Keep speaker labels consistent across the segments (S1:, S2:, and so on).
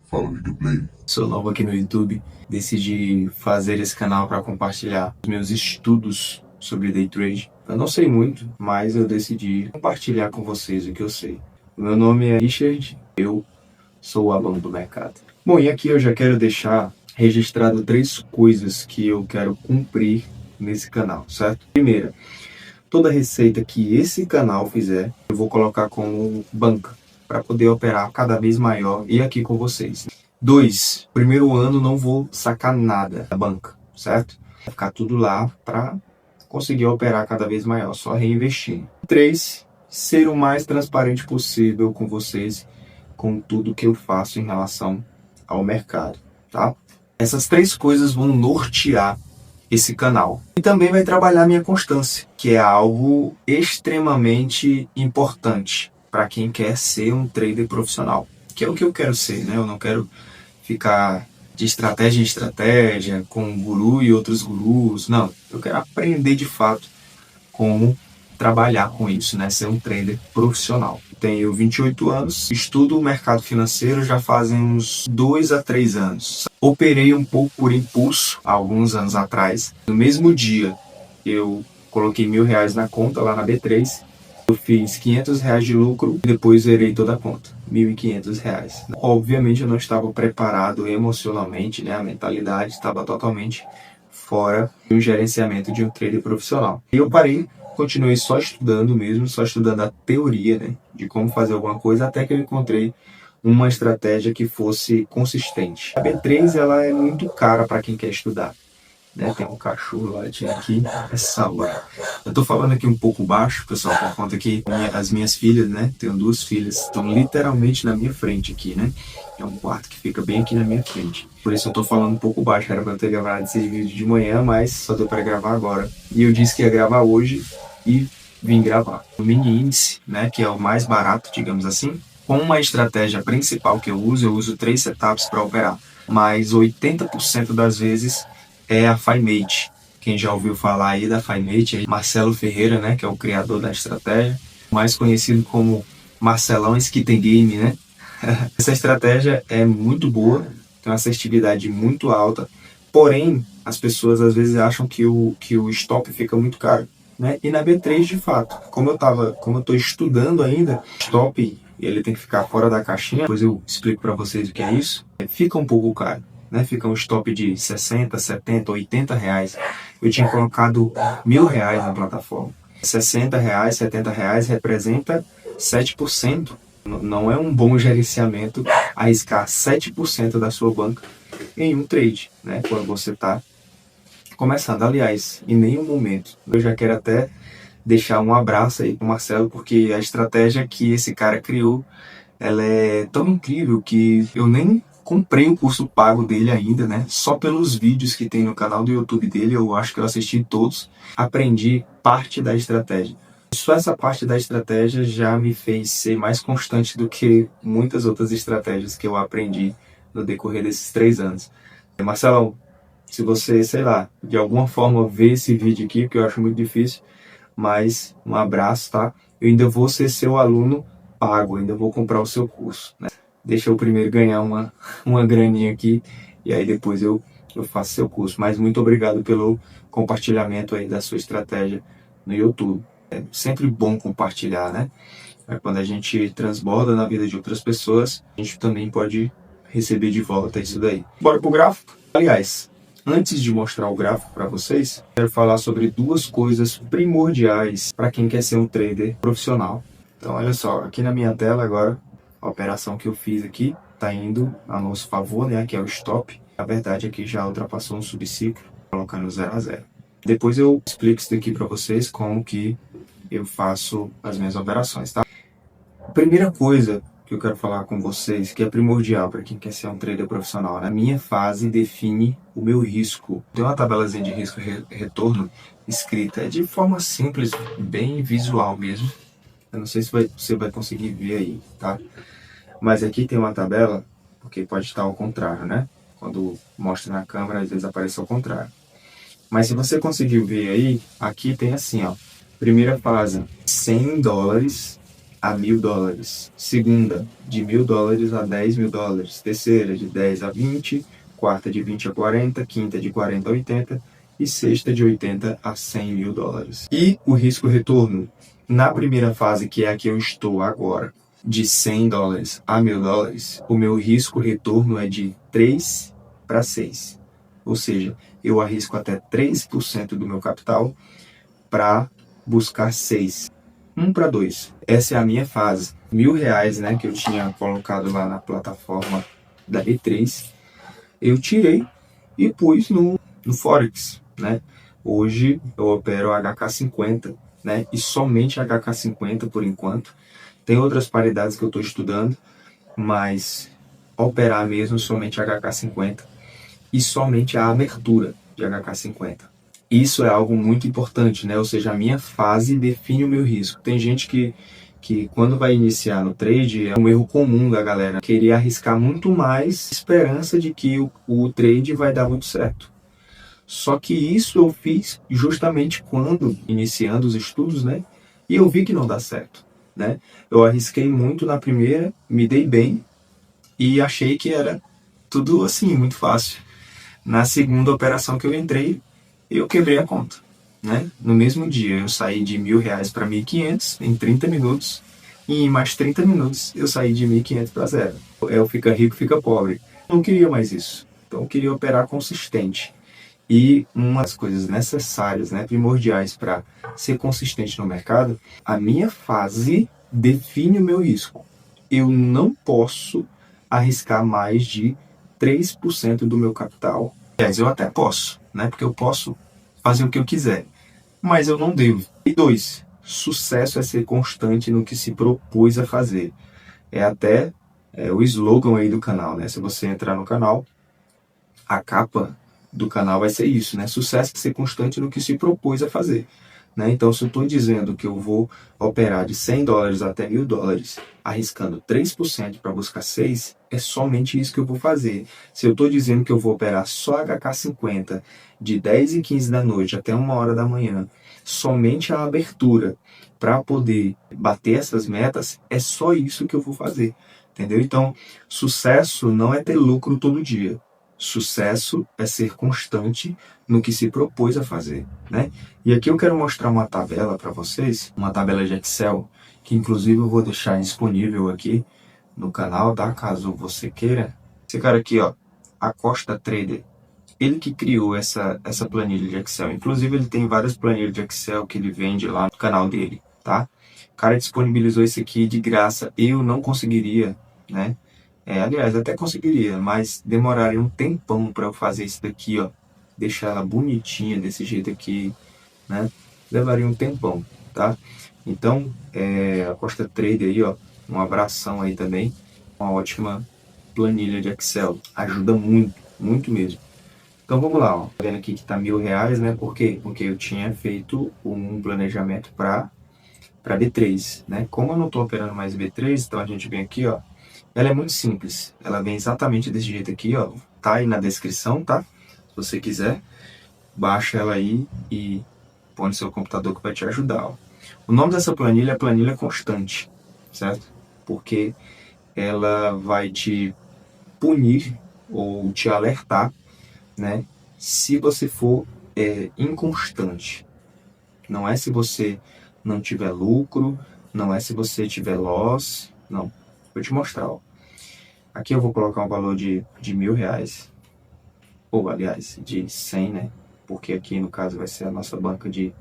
S1: Fala, Videoplay.
S2: Sou novo aqui no YouTube, decidi fazer esse canal para compartilhar os meus estudos sobre Day Trade. Eu não sei muito, mas eu decidi compartilhar com vocês o que eu sei. O meu nome é Richard, eu sou o aluno do mercado. Bom, e aqui eu já quero deixar registrado 3 coisas que eu quero cumprir nesse canal, certo? Primeira, toda receita que esse canal fizer, eu vou colocar como banca, para poder operar cada vez maior e aqui com vocês. 2, primeiro ano não vou sacar nada da banca, certo? Vai ficar tudo lá para conseguir operar cada vez maior, só reinvestir. 3, ser o mais transparente possível com vocês, com tudo que eu faço em relação ao mercado, tá? Essas 3 coisas vão nortear esse canal. E também vai trabalhar minha constância, que é algo extremamente importante para quem quer ser um trader profissional, que é o que eu quero ser, né? Eu não quero ficar de estratégia em estratégia, com um guru e outros gurus, não. Eu quero aprender de fato como trabalhar com isso, né? Ser um trader profissional. Tenho 28 anos, estudo o mercado financeiro já fazem uns 2 a 3 anos. Operei um pouco por impulso há alguns anos atrás. No mesmo dia, eu coloquei R$1.000 na conta lá na B3. Eu fiz R$500 de lucro e depois zerei toda a conta, R$1.500. Obviamente eu não estava preparado emocionalmente, né? A mentalidade estava totalmente fora de um gerenciamento de um trader profissional. E eu parei, continuei só estudando mesmo, só estudando a teoria, né? De como fazer alguma coisa, até que eu encontrei uma estratégia que fosse consistente. A B3 ela é muito cara para quem quer estudar. Né? Tem um cachorro latindo aqui, essa hora. Eu tô falando aqui um pouco baixo, pessoal, por conta que as minhas filhas, né? Tenho 2 filhas, estão literalmente na minha frente aqui, né? É um quarto que fica bem aqui na minha frente. Por isso eu tô falando um pouco baixo, era pra eu ter gravado esse vídeo de manhã, mas só deu pra gravar agora. E eu disse que ia gravar hoje e vim gravar. O mini índice, né? Que é o mais barato, digamos assim. Com uma estratégia principal que eu uso 3 setups para operar. Mas 80% das vezes é a FiMate. Quem já ouviu falar aí da FiMate é Marcelo Ferreira, né, que é o criador da estratégia, mais conhecido como Marcelão Skitten Game, né? Essa estratégia é muito boa, tem uma assertividade muito alta, porém as pessoas às vezes acham que o stop fica muito caro, né? E na B3 de fato, como eu estou estudando ainda, stop ele tem que ficar fora da caixinha, depois eu explico para vocês o que é isso, fica um pouco caro. Né, fica um stop de 60, 70, 80 reais. Eu tinha colocado R$1.000 na plataforma. 60 reais, 70 reais representa 7%. Não é um bom gerenciamento arriscar 7% da sua banca em um trade, né, quando você está começando. Aliás, em nenhum momento. Eu já quero até deixar um abraço aí para o Marcelo, porque a estratégia que esse cara criou, ela é tão incrível que eu nem comprei o curso pago dele ainda, né? Só pelos vídeos que tem no canal do YouTube dele, eu acho que eu assisti todos, aprendi parte da estratégia. Só essa parte da estratégia já me fez ser mais constante do que muitas outras estratégias que eu aprendi no decorrer desses 3 anos. Marcelão, se você, sei lá, de alguma forma ver esse vídeo aqui, porque eu acho muito difícil, mas um abraço, tá? Eu ainda vou ser seu aluno pago, ainda vou comprar o seu curso, né? Deixa eu primeiro ganhar uma graninha aqui e aí depois eu faço seu curso. Mas muito obrigado pelo compartilhamento aí da sua estratégia no YouTube. É sempre bom compartilhar, né? Quando a gente transborda na vida de outras pessoas, a gente também pode receber de volta isso daí. Bora pro gráfico? Aliás, antes de mostrar o gráfico para vocês, quero falar sobre 2 coisas primordiais para quem quer ser um trader profissional. Então, olha só, aqui na minha tela agora, a operação que eu fiz aqui está indo a nosso favor, né? Que é o stop. Na verdade, aqui já ultrapassou um subciclo, colocando 0 a 0. Depois eu explico isso daqui para vocês, como que eu faço as minhas operações, tá? A primeira coisa que eu quero falar com vocês, que é primordial para quem quer ser um trader profissional, a minha fase define o meu risco. Tem uma tabelazinha de risco retorno escrita, é de forma simples, bem visual mesmo. Eu não sei se você vai conseguir ver aí, tá? Mas aqui tem uma tabela, porque pode estar ao contrário, né? Quando mostra na câmera, às vezes aparece ao contrário. Mas se você conseguir ver aí, aqui tem assim, ó. Primeira fase, $100 a $1.000. Segunda, de $1.000 a $10.000. Terceira, de 10 a 20. Quarta, de 20 a 40. Quinta, de 40 a 80. E sexta, de 80 a $100.000. E o risco-retorno, na primeira fase, que é a que eu estou agora, de $100 a $1.000, o meu risco-retorno é de 3 para 6. Ou seja, eu arrisco até 3% do meu capital para buscar 6. 1 para 2. Essa é a minha fase. R$1.000, né, que eu tinha colocado lá na plataforma da B3, eu tirei e pus no Forex, né? Hoje eu opero HK50, né? E somente HK50 por enquanto. Tem outras paridades que eu estou estudando, mas operar mesmo somente HK50 e somente a abertura de HK50. Isso é algo muito importante, né? Ou seja, a minha fase define o meu risco. Tem gente que quando vai iniciar no trade, é um erro comum da galera querer arriscar muito mais, esperança de que o trade vai dar muito certo. Só que isso eu fiz justamente quando iniciando os estudos, né? E eu vi que não dá certo, né? Eu arrisquei muito na primeira, me dei bem e achei que era tudo assim, muito fácil. Na segunda operação que eu entrei, eu quebrei a conta, né? No mesmo dia eu saí de R$1.000 para 1.500 em 30 minutos e em mais 30 minutos eu saí de 1.500 para zero. Eu fica rico, fica pobre. Não queria mais isso. Então eu queria operar consistente. E uma das coisas necessárias, né, primordiais para ser consistente no mercado, a minha fase define o meu risco. Eu não posso arriscar mais de 3% do meu capital. Aliás, eu até posso, né, porque eu posso fazer o que eu quiser, mas eu não devo. E 2, sucesso é ser constante no que se propôs a fazer. É até o slogan aí do canal, né? Se você entrar no canal, a capa do canal vai ser isso, né? Sucesso é ser constante no que se propôs a fazer, né? Então, se eu estou dizendo que eu vou operar de $100 até $1.000, arriscando 3% para buscar 6, é somente isso que eu vou fazer. Se eu estou dizendo que eu vou operar só HK50 de 10 e 15 da noite até 1 hora da manhã, somente a abertura para poder bater essas metas, é só isso que eu vou fazer, entendeu? Então, sucesso não é ter lucro todo dia. Sucesso é ser constante no que se propôs a fazer, né? E aqui eu quero mostrar uma tabela para vocês, uma tabela de Excel, que inclusive eu vou deixar disponível aqui no canal, tá? Caso você queira. Esse cara aqui, ó, Acosta Trader, ele que criou essa planilha de Excel. Inclusive ele tem várias planilhas de Excel que ele vende lá no canal dele, tá? O cara disponibilizou isso aqui de graça. Eu não conseguiria, né? Aliás, até conseguiria, mas demoraria um tempão para eu fazer isso daqui, ó. Deixar ela bonitinha desse jeito aqui, né? Levaria um tempão, tá? Então, a Costa Trader aí, ó, um abração aí também. Uma ótima planilha de Excel. Ajuda muito, muito mesmo. Então vamos lá, ó. Tá vendo aqui que tá R$1.000, né? Por quê? Porque eu tinha feito um planejamento para B3, né? Como eu não estou operando mais B3, então a gente vem aqui, ó. Ela é muito simples. Ela vem exatamente desse jeito aqui, ó. Tá aí na descrição, tá? Se você quiser, baixa ela aí e põe no seu computador que vai te ajudar, ó. O nome dessa planilha é planilha constante, certo? Porque ela vai te punir ou te alertar, né? Se você for inconstante. Não é se você não tiver lucro, não é se você tiver loss, não. Vou te mostrar, ó. Aqui eu vou colocar um valor de R$1.000, ou aliás, de 100, né? Porque aqui no caso vai ser a nossa banca de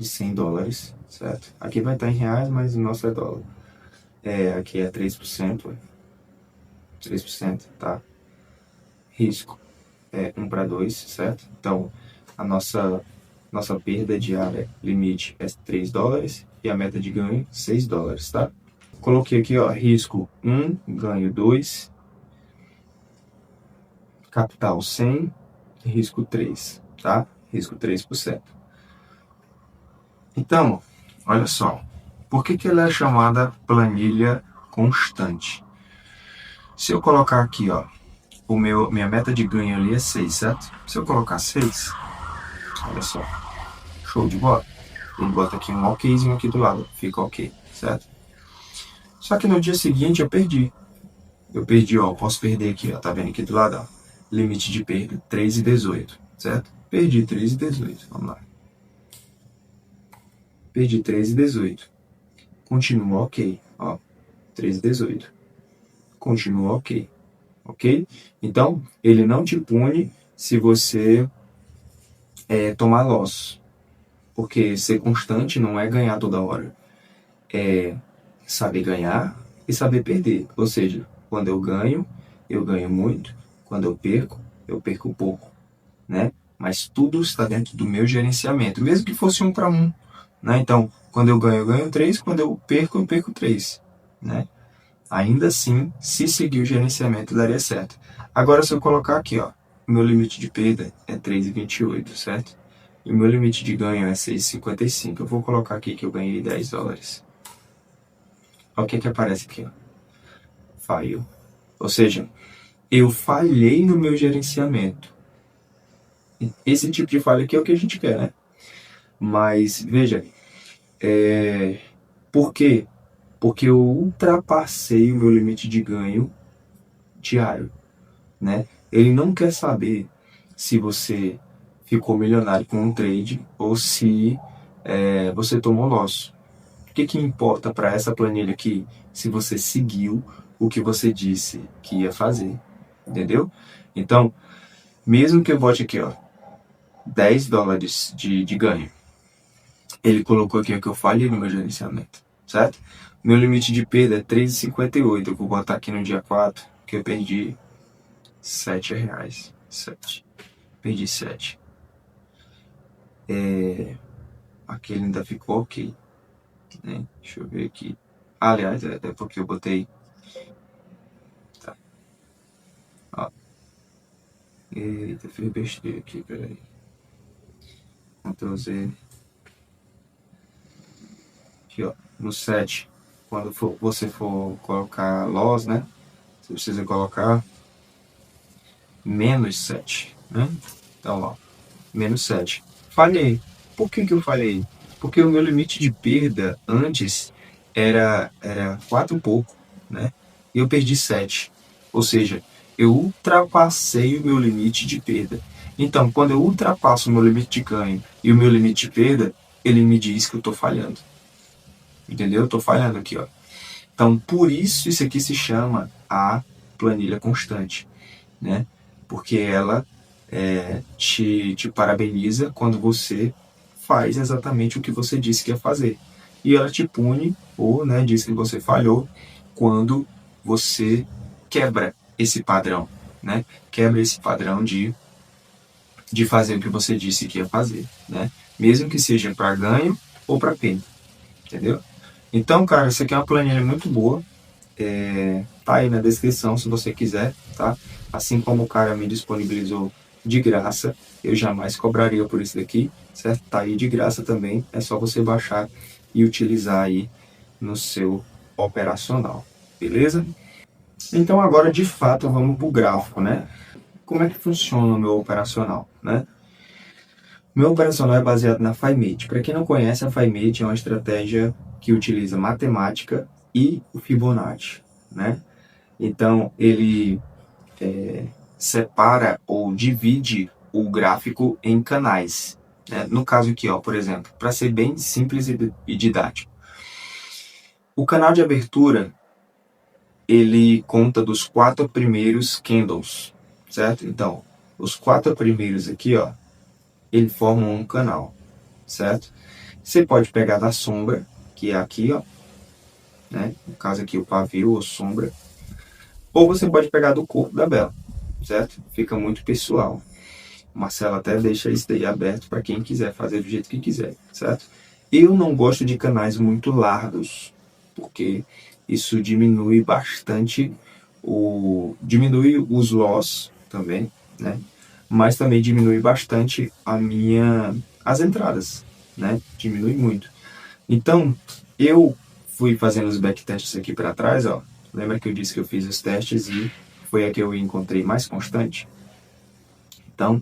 S2: $100, certo? Aqui vai estar em reais, mas o nosso é dólar. Aqui é 3%, 3%, tá? Risco é 1 para 2, certo? Então, a nossa perda diária limite é $3 e a meta de ganho $6, tá? Coloquei aqui, ó, risco 1, ganho 2, capital 100, risco 3, tá? Risco 3%. Então, olha só, por que ela é chamada planilha constante? Se eu colocar aqui, ó, minha meta de ganho ali é 6, certo? Se eu colocar 6, olha só, show de bola. ele bota aqui um okzinho aqui do lado, fica ok, certo? Só que no dia seguinte eu perdi. Eu perdi, ó, posso perder aqui, ó, tá vendo aqui do lado, ó, limite de perda, 3,18, certo? Perdi 3,18, vamos lá. Perdi 3,18. Continua ok, ó, 3,18. Continua ok, ok? Então, ele não te pune se você tomar loss, porque ser constante não é ganhar toda hora, é saber ganhar e saber perder. Ou seja, quando eu ganho muito, quando eu perco pouco, né? Mas tudo está dentro do meu gerenciamento, mesmo que fosse 1 para 1, né? Então, quando eu ganho 3, quando eu perco 3, né? Ainda assim, se seguir o gerenciamento, daria certo. Agora, se eu colocar aqui, ó, meu limite de perda é 3,28, certo? E o meu limite de ganho é 6,55. Eu vou colocar aqui que eu ganhei $10. Olha o que aparece aqui, ó. Fail. Ou seja, eu falhei no meu gerenciamento. Esse tipo de falha aqui é o que a gente quer, né? Mas, veja, por quê? Porque eu ultrapassei o meu limite de ganho diário, né? Ele não quer saber se você ficou milionário com um trade ou se você tomou loss. O que importa para essa planilha aqui? Se você seguiu o que você disse que ia fazer, entendeu? Então, mesmo que eu bote aqui, ó, $10 de ganho, ele colocou aqui que eu falhei no meu gerenciamento, certo? Meu limite de perda é 3,58. Eu vou botar aqui no dia 4, que eu perdi R$ 7. 7. Perdi 7. Aqui ele ainda ficou ok, né? Deixa eu ver aqui. Aliás, é porque eu botei... Tá. Ó. Eita, fiz besteira aqui, peraí. Ctrl Z. Aqui, ó, no 7, quando você for colocar loss, né? Você precisa colocar -7, né? Então, ó, -7. Falhei. Por que eu falhei? Porque o meu limite de perda antes era 4 e pouco, né? E eu perdi 7. Ou seja, eu ultrapassei o meu limite de perda. Então, quando eu ultrapasso o meu limite de ganho e o meu limite de perda, ele me diz que eu estou falhando. Entendeu? Eu estou falhando aqui, ó. Então, por isso aqui se chama a planilha constante, né? Porque ela te parabeniza quando você faz exatamente o que você disse que ia fazer. E ela te pune, ou, né, diz que você falhou, quando você quebra esse padrão, né? Quebra esse padrão de fazer o que você disse que ia fazer, né? Mesmo que seja para ganho ou para perda, entendeu? Então, cara, isso aqui é uma planilha muito boa. Tá aí na descrição se você quiser, tá? Assim como o cara me disponibilizou de graça, eu jamais cobraria por isso daqui, certo? Tá aí de graça também, é só você baixar e utilizar aí no seu operacional, beleza? Então agora de fato vamos pro gráfico, né? Como é que funciona o meu operacional, né? Meu operacional é baseado na FiMate. Para quem não conhece, a FiMate é uma estratégia que utiliza matemática e o Fibonacci, né? Então, ele separa ou divide o gráfico em canais, né? No caso aqui, ó, por exemplo, para ser bem simples e didático. O canal de abertura, ele conta dos 4 primeiros candles, certo? Então, os 4 primeiros aqui, ó, eles formam um canal, certo? Você pode pegar da sombra, que é aqui, ó, né? No caso aqui, o pavio ou sombra. Ou você pode pegar do corpo da vela, certo? Fica muito pessoal. O Marcelo até deixa isso daí aberto para quem quiser fazer do jeito que quiser, certo? Eu não gosto de canais muito largos, porque isso diminui bastante diminui os loss também, né? Mas também diminui bastante as entradas, né? Diminui muito. Então, eu fui fazendo os backtests aqui para trás, ó. Lembra que eu disse que eu fiz os testes e foi a que eu encontrei mais constante? Então,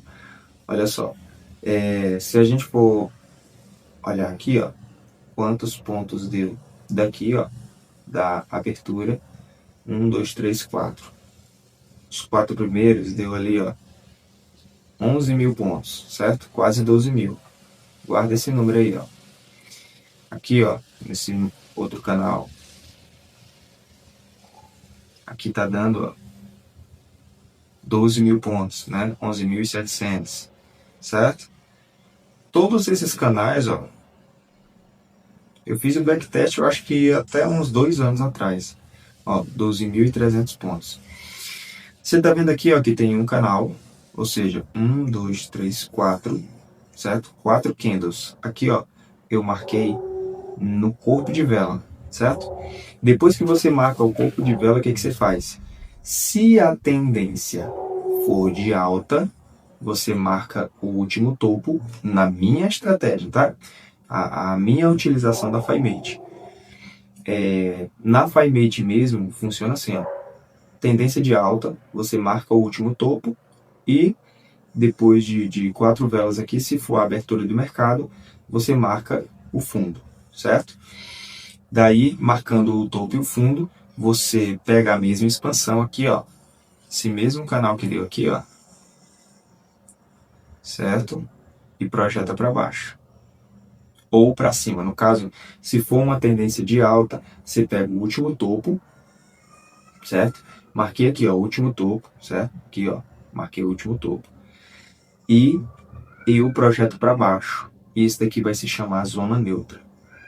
S2: olha só, se a gente for olhar aqui, ó, quantos pontos deu daqui, ó, da abertura. 1, 2, 3, 4. Os 4 primeiros deu ali, ó, 11 mil pontos, certo? Quase 12 mil. Guarda esse número aí, ó. Aqui, ó, nesse outro canal. Aqui tá dando, ó, 12 mil pontos, né? 11.700, certo? Todos esses canais, ó, eu fiz o backtest, eu acho que até uns 2 anos atrás. Ó, 12.300 pontos. Você tá vendo aqui, ó, que tem um canal, ou seja, 1, 2, 3, 4, certo? 4 candles. Aqui, ó, eu marquei no corpo de vela, certo? Depois que você marca o corpo de vela, o que você faz? Se a tendência for de alta, você marca o último topo na minha estratégia, tá? A minha utilização da FiMate. Na FiMate mesmo, funciona assim, ó. Tendência de alta, você marca o último topo e depois de 4 velas aqui, se for a abertura do mercado, você marca o fundo, certo? Daí, marcando o topo e o fundo, você pega a mesma expansão aqui, ó. Esse mesmo canal que deu aqui, ó. Certo? E projeta para baixo. Ou para cima. No caso, se for uma tendência de alta, você pega o último topo, certo? Marquei aqui, ó, o último topo, certo? Aqui, ó, marquei o último topo. E eu projeto para baixo. E esse daqui vai se chamar zona neutra,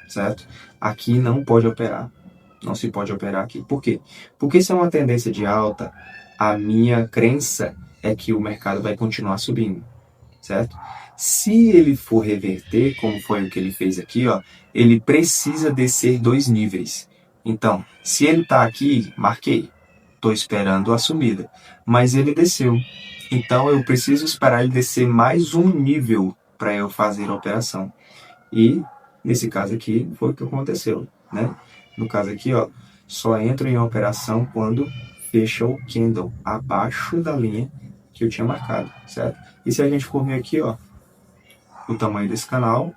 S2: certo? Aqui não pode operar. Não se pode operar aqui. Por quê? Porque se é uma tendência de alta, a minha crença é que o mercado vai continuar subindo, certo? Se ele for reverter, como foi o que ele fez aqui, ó, ele precisa descer 2 níveis. Então, se ele está aqui, marquei. Estou esperando a subida. Mas ele desceu. Então, eu preciso esperar ele descer mais um nível para eu fazer a operação. E, nesse caso aqui, foi o que aconteceu, né? No caso aqui, ó, só entro em operação quando fecha o candle abaixo da linha que eu tinha marcado, certo? E se a gente for ver aqui, ó, o tamanho desse canal,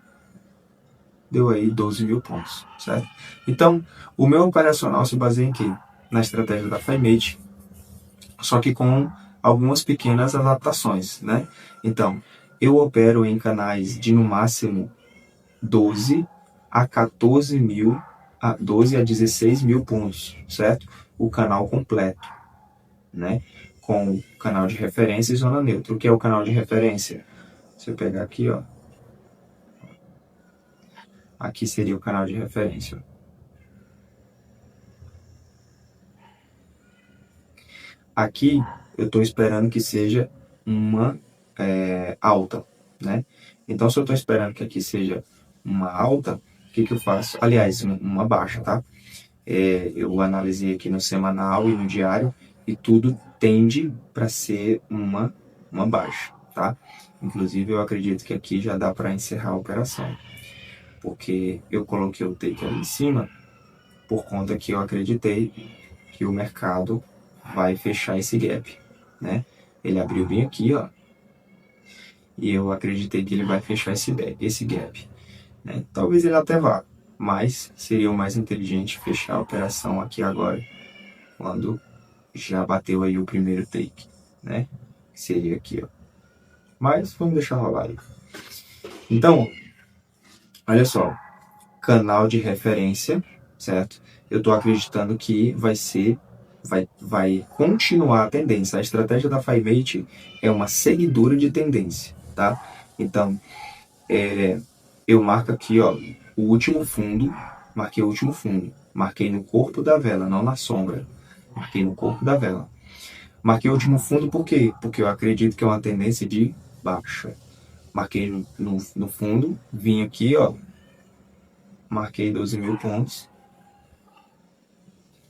S2: deu aí 12 mil pontos, certo? Então, o meu operacional se baseia em quê? Na estratégia da FiMate, só que com algumas pequenas adaptações, né? Então, eu opero em canais de no máximo 12 a 14 mil, a 12 a 16 mil pontos, certo? O canal completo, né? Com o canal de referência e zona neutra. O que é o canal de referência? Se eu pegar aqui, ó. Aqui seria o canal de referência. Aqui eu estou esperando que seja uma alta, né? Então, se eu estou esperando que aqui seja uma alta, o que eu faço? Aliás, uma baixa, tá? Eu analisei aqui no semanal e no diário e tudo tende para ser uma baixa, tá? Inclusive, eu acredito que aqui já dá para encerrar a operação, porque eu coloquei o take ali em cima por conta que eu acreditei que o mercado vai fechar esse gap, né? Ele abriu bem aqui, ó, e eu acreditei que ele vai fechar esse gap, né? Talvez ele até vá, mas seria o mais inteligente fechar a operação aqui agora, quando já bateu aí o primeiro take, né? Que seria aqui, ó. Mas vamos deixar rolar aí. Então, olha só, canal de referência, certo? Eu tô acreditando que vai continuar a tendência. A estratégia da FiMate é uma seguidora de tendência, tá? Então, eu marco aqui, ó, o último fundo, marquei o último fundo, marquei no corpo da vela, não na sombra, marquei no corpo da vela. Marquei o último fundo por quê? Porque eu acredito que é uma tendência de baixa. Marquei no fundo, vim aqui, ó, marquei 12 mil pontos,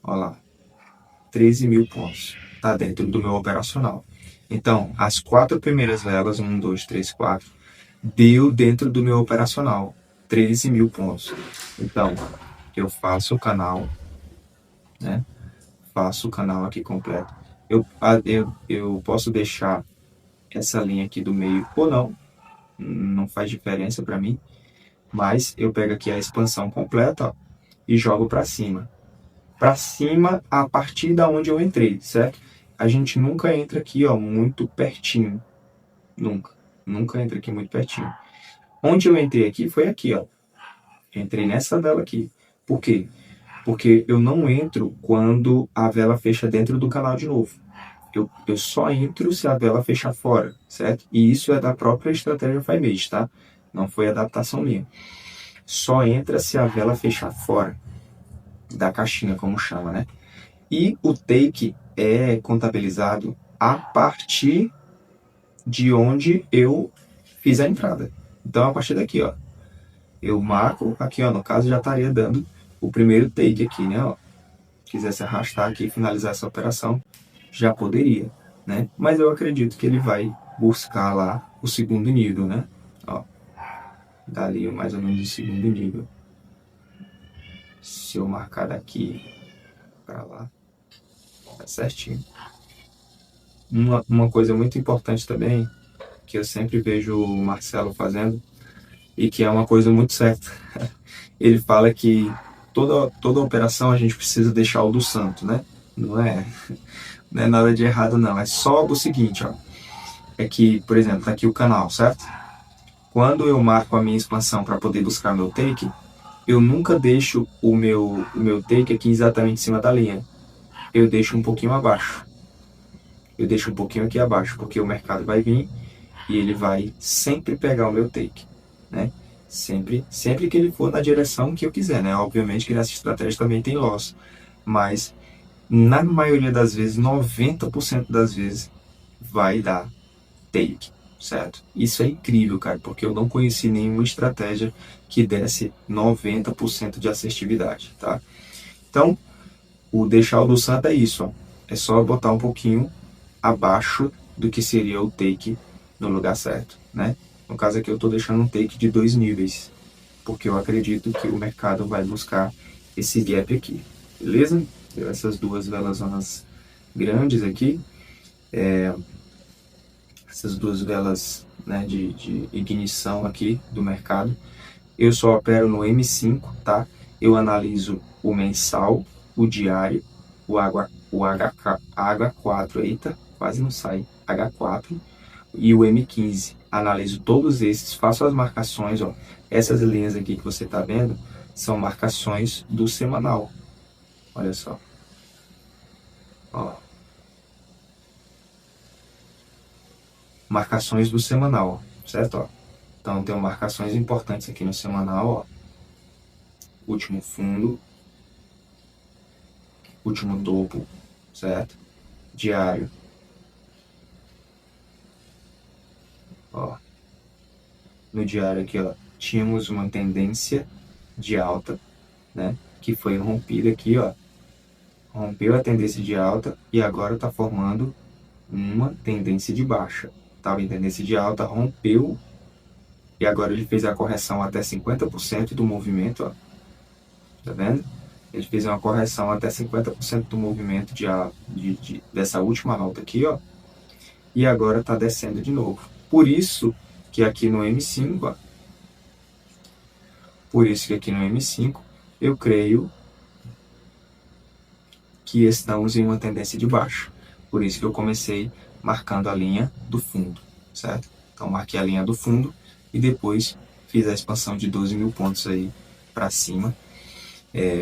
S2: ó lá, 13 mil pontos, tá dentro do meu operacional. Então, as 4 primeiras velas, 1, 2, 3, 4, deu dentro do meu operacional, 13 mil pontos. Então, eu faço o canal, né? Faço o canal aqui completo. Eu posso deixar essa linha aqui do meio ou não, não faz diferença para mim, Mas eu pego aqui a expansão completa, ó, e jogo para cima. Para cima a partir da onde eu entrei, certo? A gente nunca entra aqui, ó, muito pertinho. Nunca entra aqui muito pertinho. Onde eu entrei aqui foi aqui, ó. Entrei nessa vela aqui. Por quê? Porque eu não entro quando a vela fecha dentro do canal de novo. Eu só entro se a vela fechar fora, certo? E isso é da própria estratégia FireMage, tá? Não foi adaptação minha. Só entra se a vela fechar fora da caixinha, como chama, né? E o take é contabilizado a partir de onde eu fiz a entrada. Então, a partir daqui, ó, eu marco aqui, ó, no caso já estaria dando o primeiro take aqui, né, ó. Quisesse arrastar aqui e finalizar essa operação, já poderia, né? Mas eu acredito que ele vai buscar lá o segundo nível, né? Ó, dali mais ou menos o segundo nível. Se eu marcar daqui para lá, tá certinho. Uma coisa muito importante também, que eu sempre vejo o Marcelo fazendo, e que é uma coisa muito certa. Ele fala que toda operação a gente precisa deixar o do santo, né? Não é nada de errado, não. É só o seguinte, ó. É que, por exemplo, tá aqui o canal, certo? Quando eu marco a minha expansão para poder buscar meu take, eu nunca deixo o meu take aqui exatamente em cima da linha. Eu deixo um pouquinho abaixo. Eu deixo um pouquinho aqui abaixo, porque o mercado vai vir e ele vai sempre pegar o meu take, né? Sempre que ele for na direção que eu quiser, né? Obviamente que nessa estratégia também tem loss, mas na maioria das vezes, 90% das vezes, vai dar take, certo? Isso é incrível, cara, porque eu não conheci nenhuma estratégia que desse 90% de assertividade, tá? Então, o deixar o do santo é isso, ó. É só botar um pouquinho abaixo do que seria o take no lugar certo, né? No caso aqui eu estou deixando um take de 2 níveis, porque eu acredito que o mercado vai buscar esse gap aqui, beleza? Essas duas velazonas grandes aqui, essas duas velas, né, de ignição aqui do mercado, eu só opero no M5, tá? Eu analiso o mensal, o diário, o H4, eita, quase não sai, H4 e o M15. Analiso todos esses, faço as marcações, ó. Essas linhas aqui que você tá vendo são marcações do semanal. Olha só. Ó. Marcações do semanal, certo? Ó. Então tem marcações importantes aqui no semanal, ó. Último fundo, último topo, certo? Diário. Ó. No diário aqui, ó, tínhamos uma tendência de alta, né? Que foi rompida aqui, ó. Rompeu a tendência de alta e agora está formando uma tendência de baixa. Estava em tendência de alta, rompeu e agora ele fez a correção até 50% do movimento, ó. Tá vendo? Ele fez uma correção até 50% do movimento dessa última alta aqui, ó. E agora está descendo de novo. Por isso que aqui no M5, ó, eu creio que estamos em uma tendência de baixa. Por isso que eu comecei marcando a linha do fundo, certo? Então marquei a linha do fundo e depois fiz a expansão de 12 mil pontos aí para cima.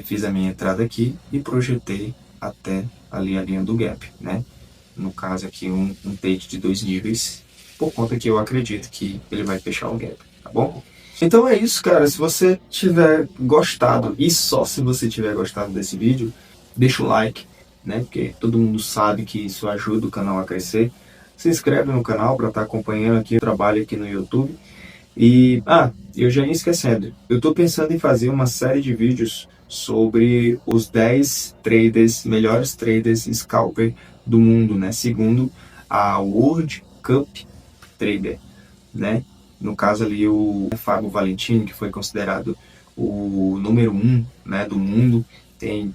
S2: Fiz a minha entrada aqui e projetei até ali a linha do gap, né? No caso aqui um take de 2 níveis, por conta que eu acredito que ele vai fechar o gap, tá bom? Então é isso, cara. Se você tiver gostado, e só se você tiver gostado desse vídeo, deixa o like, né? Porque todo mundo sabe que isso ajuda o canal a crescer. Se inscreve no canal para estar acompanhando aqui o trabalho aqui no YouTube. E, eu já ia esquecendo, eu estou pensando em fazer uma série de vídeos sobre os 10 melhores traders scalper do mundo, né? Segundo a World Cup Trader, né? No caso ali o Fábio Valentini, que foi considerado o número 1, né, do mundo. Tem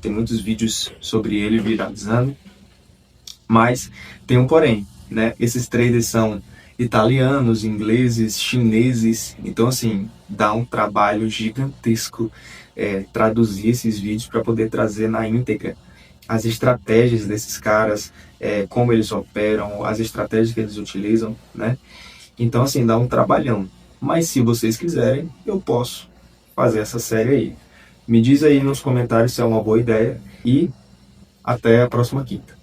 S2: muitos vídeos sobre ele viralizando, mas tem um porém, né? Esses traders são italianos, ingleses, chineses. Então, assim, dá um trabalho gigantesco traduzir esses vídeos para poder trazer na íntegra as estratégias desses caras, como eles operam, as estratégias que eles utilizam, né? Então, assim, dá um trabalhão. Mas se vocês quiserem, eu posso fazer essa série aí. Me diz aí nos comentários se é uma boa ideia e até a próxima quinta.